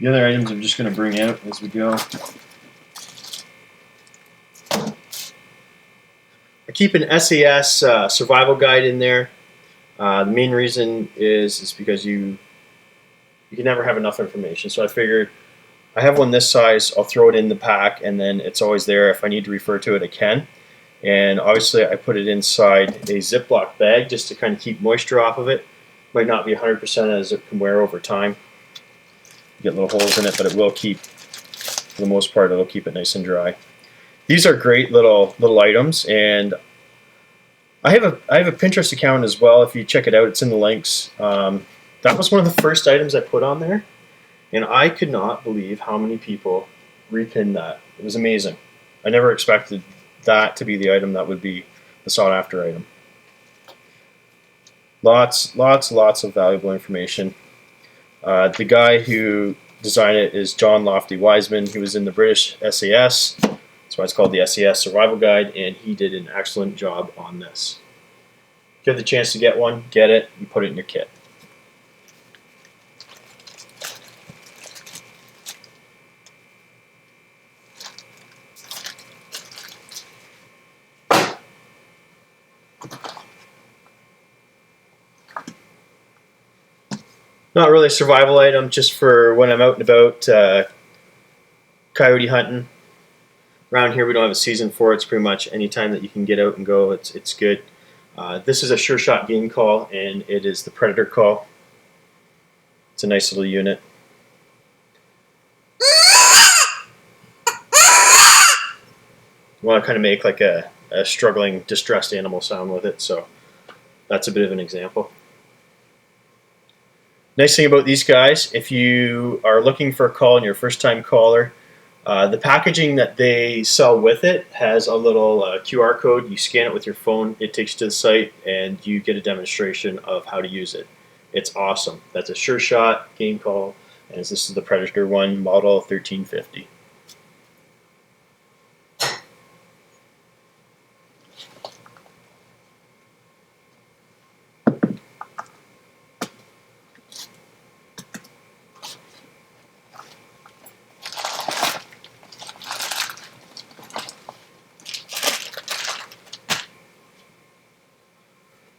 The other items I'm just going to bring out as we go. I keep an SAS survival guide in there. The main reason is because you can never have enough information. So I figured I have one this size, I'll throw it in the pack, and then it's always there. If I need to refer to it, I can. And obviously I put it inside a Ziploc bag just to kind of keep moisture off of it. Might not be 100% as it can wear over time. Get little holes in it, but it will keep, for the most part, it'll keep it nice and dry. These are great little items, and I have a Pinterest account as well. If you check it out, it's in the links. That was one of the first items I put on there, and I could not believe how many people repinned that. It was amazing. I never expected that to be the item that would be the sought-after item. Lots of valuable information. The guy who designed it is John Lofty Wiseman. He was in the British SAS. That's why it's called the SAS Survival Guide, and he did an excellent job on this. If you have the chance to get one, get it and put it in your kit. Not really a survival item, just for when I'm out and about coyote hunting. Around here we don't have a season for it. It's pretty much any time that you can get out and go, it's good. This is a sure shot game call, and it is the Predator call. It's a nice little unit. You want to kind of make like a struggling, distressed animal sound with it, so that's a bit of an example. Nice thing about these guys, if you are looking for a call and you're a first-time caller, the packaging that they sell with it has a little QR code. You scan it with your phone, it takes you to the site, and you get a demonstration of how to use it. It's awesome. That's a sure shot game call, and this is the Predator one, model 1350.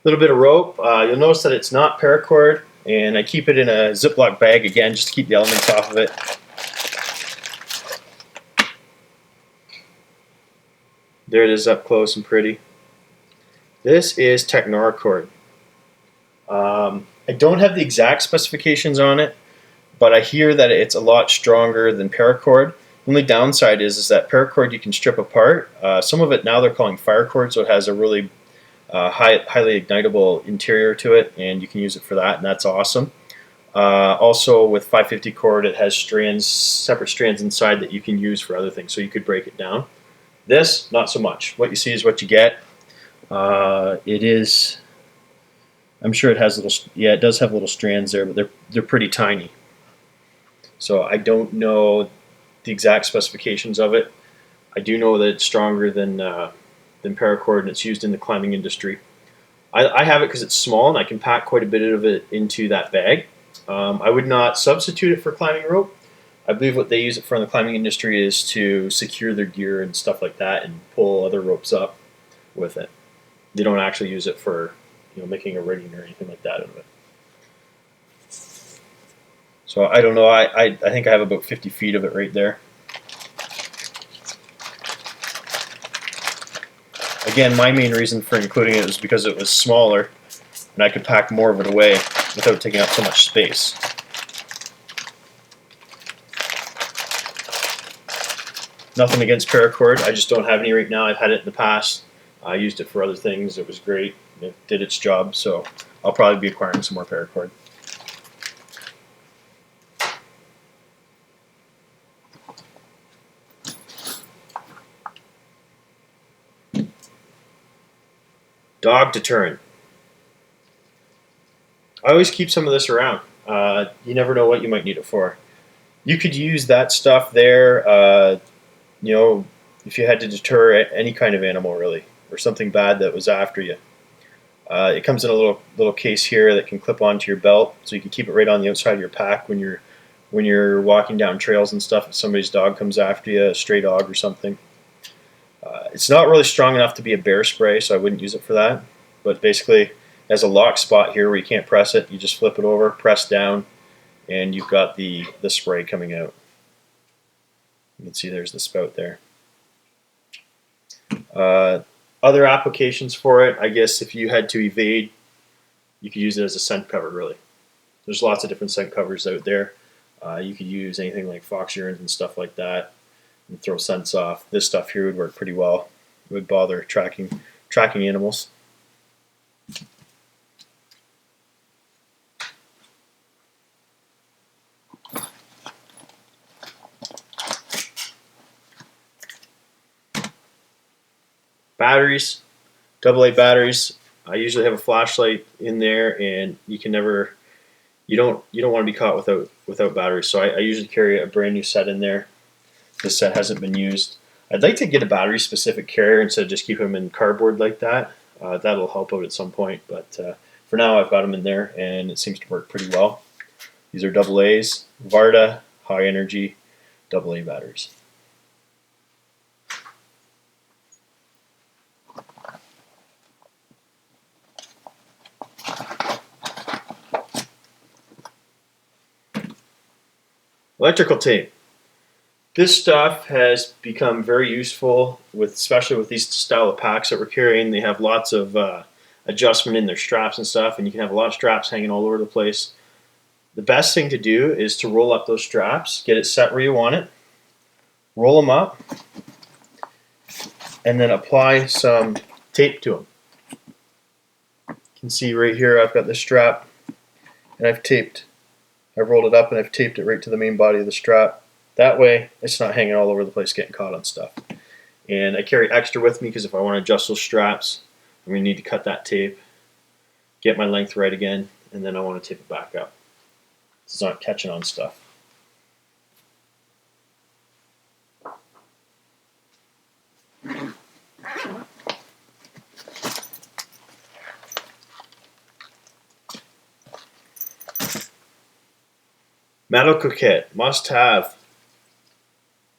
Little bit of rope. You'll notice that it's not paracord, and I keep it in a Ziploc bag again just to keep the elements off of it. There it is up close and pretty. This is Technoricord. I don't have the exact specifications on it, but I hear that it's a lot stronger than paracord. The only downside is that paracord you can strip apart. Some of it now they're calling firecord, so it has a really highly ignitable interior to it, and you can use it for that, and that's awesome. Also, with 550 cord, it has strands, separate strands inside that you can use for other things, so you could break it down. This, not so much. What you see is what you get. It is, I'm sure it has little, yeah, it does have little strands there, but they're pretty tiny. So I don't know the exact specifications of it. I do know that it's stronger than paracord, and it's used in the climbing industry. I have it because it's small and I can pack quite a bit of it into that bag. I would not substitute it for climbing rope. I believe what they use it for in the climbing industry is to secure their gear and stuff like that and pull other ropes up with it. They don't actually use it for making a rigging or anything like that out of it. So I don't know, I think I have about 50 feet of it right there. Again, my main reason for including it was because it was smaller and I could pack more of it away without taking up so much space. Nothing against paracord, I just don't have any right now. I've had it in the past. I used it for other things. It was great. It did its job, so I'll probably be acquiring some more paracord. Dog deterrent. I always keep some of this around. You never know what you might need it for. You could use that stuff there, if you had to deter any kind of animal, really, or something bad that was after you. It comes in a little case here that can clip onto your belt, so you can keep it right on the outside of your pack when you're when you're walking down trails and stuff, if somebody's dog comes after you, a stray dog or something. It's not really strong enough to be a bear spray, so I wouldn't use it for that. But basically, it has a lock spot here where you can't press it. You just flip it over, press down, and you've got the spray coming out. You can see there's the spout there. Other applications for it, I guess if you had to evade, you could use it as a scent cover, really. There's lots of different scent covers out there. You could use anything like fox urine and stuff like that and throw scents off. This stuff here would work pretty well. It would bother tracking animals. Batteries, AA batteries. I usually have a flashlight in there, and you don't want to be caught without batteries. So I usually carry a brand new set in there. This set hasn't been used. I'd like to get a battery specific carrier instead of just keep them in cardboard like that. That'll help out at some point, but for now I've got them in there, and it seems to work pretty well. These are AA's, Varta, high energy, AA batteries. Electrical tape. This stuff has become very useful, especially with these style of packs that we're carrying. They have lots of adjustment in their straps and stuff, and you can have a lot of straps hanging all over the place. The best thing to do is to roll up those straps, get it set where you want it, roll them up, and then apply some tape to them. You can see right here I've got the strap, and I've rolled it up and I've taped it right to the main body of the strap. That way it's not hanging all over the place getting caught on stuff. And I carry extra with me because if I want to adjust those straps, I'm going to need to cut that tape, get my length right again, and then I want to tape it back up. It's not catching on stuff. Medical kit, must have.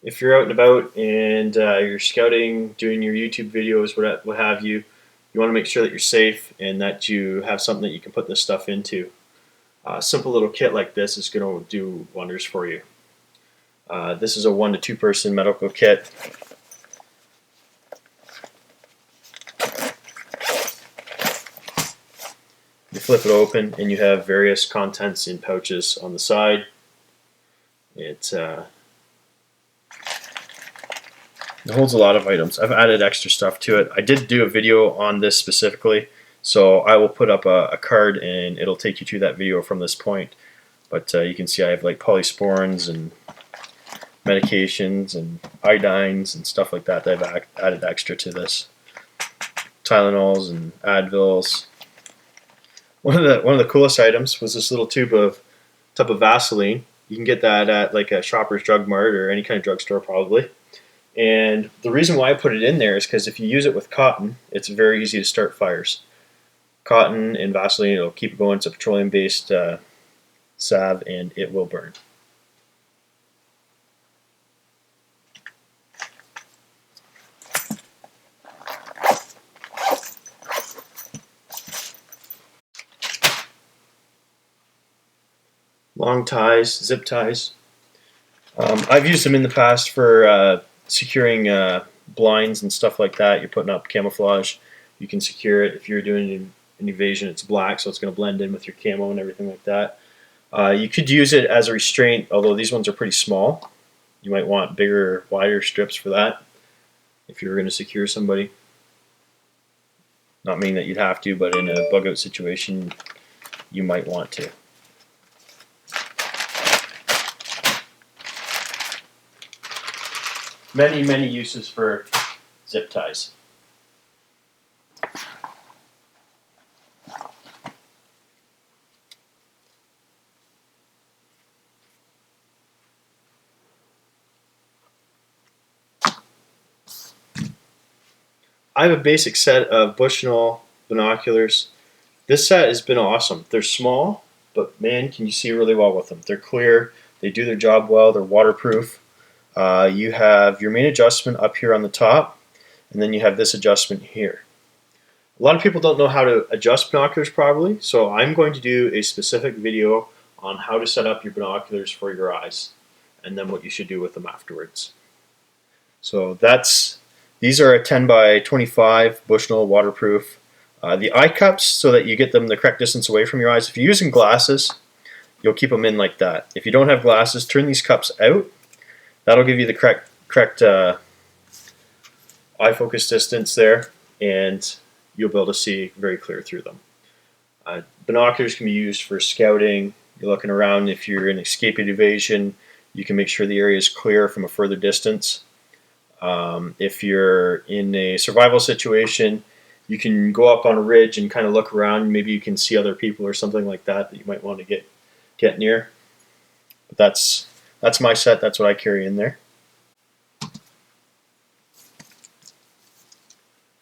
If you're out and about and you're scouting, doing your YouTube videos, what have you, you want to make sure that you're safe and that you have something that you can put this stuff into. A simple little kit like this is going to do wonders for you. This is a 1 to 2 person medical kit. You flip it open and you have various contents in pouches on the side. It holds a lot of items. I've added extra stuff to it. I did do a video on this specifically, so I will put up a card and it'll take you to that video from this point. But you can see I have like polysporins and medications and iodines and stuff like that I've added extra to this. Tylenols and Advils. One of the coolest items was this little tub of Vaseline. You can get that at like a Shoppers Drug Mart or any kind of drugstore probably. And the reason why I put it in there is because if you use it with cotton, it's very easy to start fires. Cotton and Vaseline, it'll keep it going. It's a petroleum-based salve, and it will burn. Long ties, zip ties. I've used them in the past for securing blinds and stuff like that. You're putting up camouflage. You can secure it. If you're doing an evasion, it's black, so it's going to blend in with your camo and everything like that. You could use it as a restraint, although these ones are pretty small. You might want bigger, wider strips for that if you're going to secure somebody. Not meaning that you'd have to, but in a bug-out situation, you might want to. Many, many uses for zip ties. I have a basic set of Bushnell binoculars. This set has been awesome. They're small, but man, can you see really well with them. They're clear. They do their job well. They're waterproof. You have your main adjustment up here on the top, and then you have this adjustment here. A lot of people don't know how to adjust binoculars properly, so I'm going to do a specific video on how to set up your binoculars for your eyes, and then what you should do with them afterwards. So these are a 10 by 25 Bushnell waterproof. The eye cups, so that you get them the correct distance away from your eyes. If you're using glasses, you'll keep them in like that. If you don't have glasses, turn these cups out. That'll give you the correct eye focus distance there, and you'll be able to see very clear through them. Binoculars can be used for scouting. You're looking around. If you're in escape and evasion, you can make sure the area is clear from a further distance. If you're in a survival situation, you can go up on a ridge and kind of look around. Maybe you can see other people or something like that you might want to get near. But that's my set. That's what I carry in there.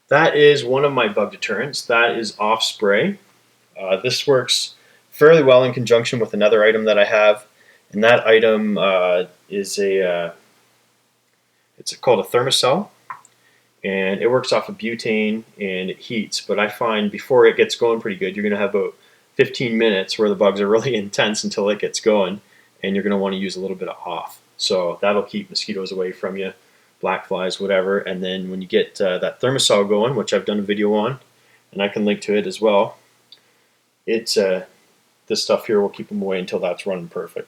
That is one of my bug deterrents. That is off spray. This works fairly well in conjunction with another item that I have, and that item is it's called a thermocell, and it works off of butane and it heats. But I find before it gets going pretty good, you're going to have about 15 minutes where the bugs are really intense until it gets going, and you're going to want to use a little bit of off. So that'll keep mosquitoes away from you, black flies, whatever. And then when you get that thermocell going, which I've done a video on, and I can link to it as well, this stuff here will keep them away until that's running perfect.